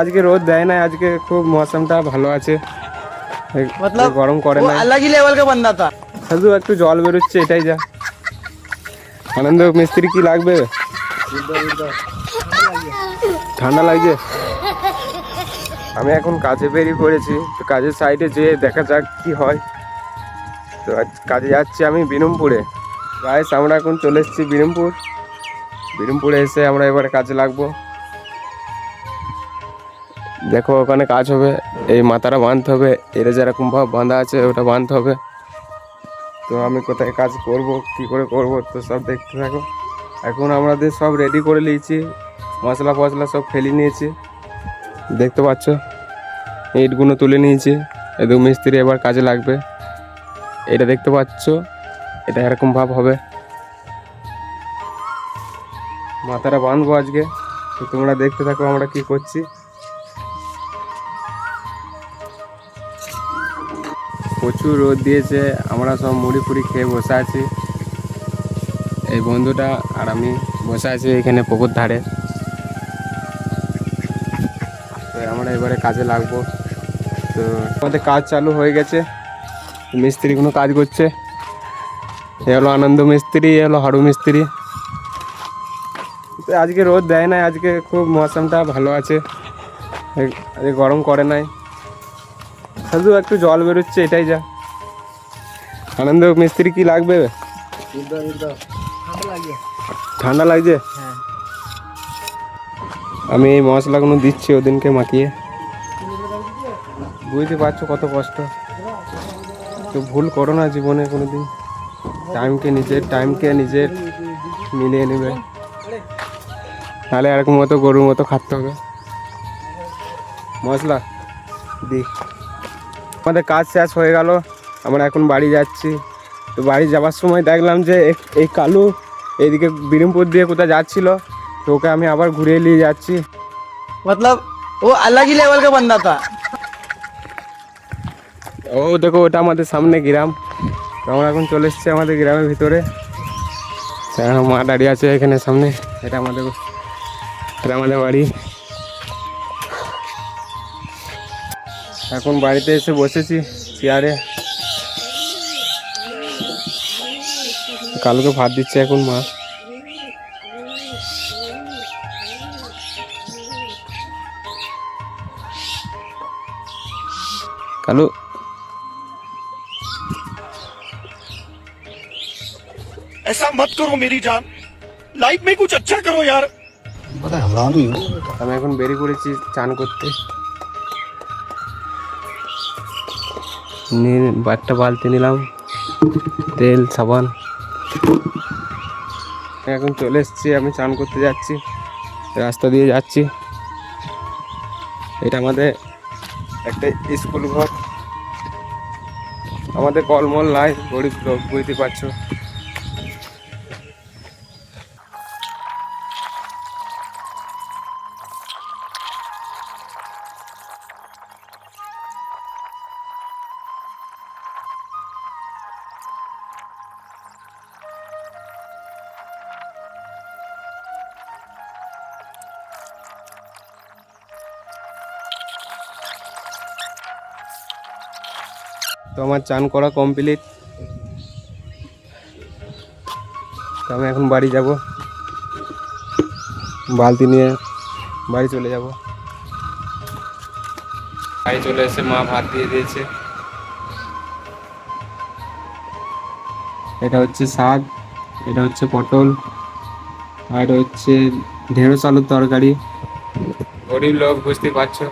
আজকে রোদ দেয় না, আজকে খুব মৌসমটা ভালো আছে, मतलब গরম করে वो নাই। अलग ही लेवल का बंदा था। শুধু একটু জল বেরোচ্ছে, এটাই যা। আনন্দ মিস্ত্রি কি লাগবে? ঠান্ডা লাগছে। আমি এখন কাজে বেরিয়ে পড়েছি, তো কাজের সাইডে যেয়ে দেখা যাক কি হয়। তো আজ কাজে যাচ্ছি আমি বিনমপুরে। গাইস আমরা এখন চলে এসেছি বিনমপুর। বিনমপুরে এসে আমরা এবারে কাজে লাগবো। দেখো ওখানে কাজ হবে, এই মাথাটা বাঁধতে হবে, এরা যেরকম ভাবে বাঁধা আছে ওটা বাঁধতে হবে। তো আমি কোথায় কাজ করব, কি করে করব, তো সব দেখতে থাকো। এখন আমাদের সব রেডি করে নিয়েছি, মশলা ফসলা সব ফেলে নিয়েছি, দেখতে পাচ্ছ। ইটগুলো তুলে নিয়েছি, এদিকে মিস্ত্রি এবার কাজে লাগবে। এটা দেখতে পাচ্ছ, এটা এরকম ভাব হবে। মাথাটা বাঁধবো আজকে, তো তোমরা দেখতে থাকো আমরা কি করছি। প্রচুর রোদ দিয়েছে, আমরা সব মুড়ি ফুড়ি খেয়ে বসে আছি। এই বন্ধুটা আর আমি বসে আছি এখানে পুকুর ধারে। তো আমরা এবারে কাজে লাগবো। তো আমাদের কাজ চালু হয়ে গেছে, মিস্ত্রিগুলো কাজ করছে। এ হলো আনন্দ মিস্ত্রি, এ হলো হাড়ু মিস্ত্রি। তো আজকে রোদ দেয় না, আজকে খুব মৌসমটা ভালো আছে, আজকে গরম করে নাই। শুধু একটু জল বেরোচ্ছে, এটাই যা। আনন্দ মিস্ত্রি কি লাগবে? ঠান্ডা লাগছে। আমি এই মশলাগুলো দিচ্ছি ওদিনকে মাখিয়ে। বুঝতে পারছো কত কষ্ট। তো ভুল করো না জীবনে কোনোদিন। টাইমকে নিজের মিলিয়ে নেবে, তাহলে এরকম মতো গরুর মতো খাটতে হবে। মশলা দি। আমাদের কাজ শেষ হয়ে গেল, আমরা এখন বাড়ি যাচ্ছি। তো বাড়ি যাওয়ার সময় দেখলাম যে এই কালু এইদিকে বিরমপুর দিয়ে কোথায় যাচ্ছিল, তো ওকে আমি আবার ঘুরিয়ে নিয়ে যাচ্ছি। मतलब वो अलग ही लेवल का बंदा था। ও দেখো ওটা আমাদের সামনে গ্রাম। তো আমরা এখন চলে এসেছি আমাদের গ্রামের ভিতরে। মা দাঁড়িয়ে আছে এখানে সামনে, এটা আমাদের বাড়ি। এখন বাড়িতে এসে বসেছি চেয়ারে। কালুকে ভাত দিচ্ছে এখন মা। কালু ऐसा मत करो मेरी जान, लाइफ में कुछ अच्छा करो यार। আমি এখন বেরিয়ে পড়েছি চান করতে। একটা বালতি নিলাম, তেল সাবান। এখন চলে এসেছি, আমি চান করতে যাচ্ছি, রাস্তা দিয়ে যাচ্ছি। এটা আমাদের একটা স্কুল ঘর। আমাদের কলমল নাই, গরিব লোক, বুঝতে পারছো। তো আমার চান করা কমপ্লিট। তো আমি এখন বাড়ি যাব, বালতি নিয়ে বাড়ি চলে যাব। বাড়ি চলে এসে মা ভাত দিয়ে দিয়েছে। এটা হচ্ছে শাক, এটা হচ্ছে পটল, আর এটা হচ্ছে ঢেঁড়স আলুর তরকারি। গরিব লোক, বুঝতে পারছো।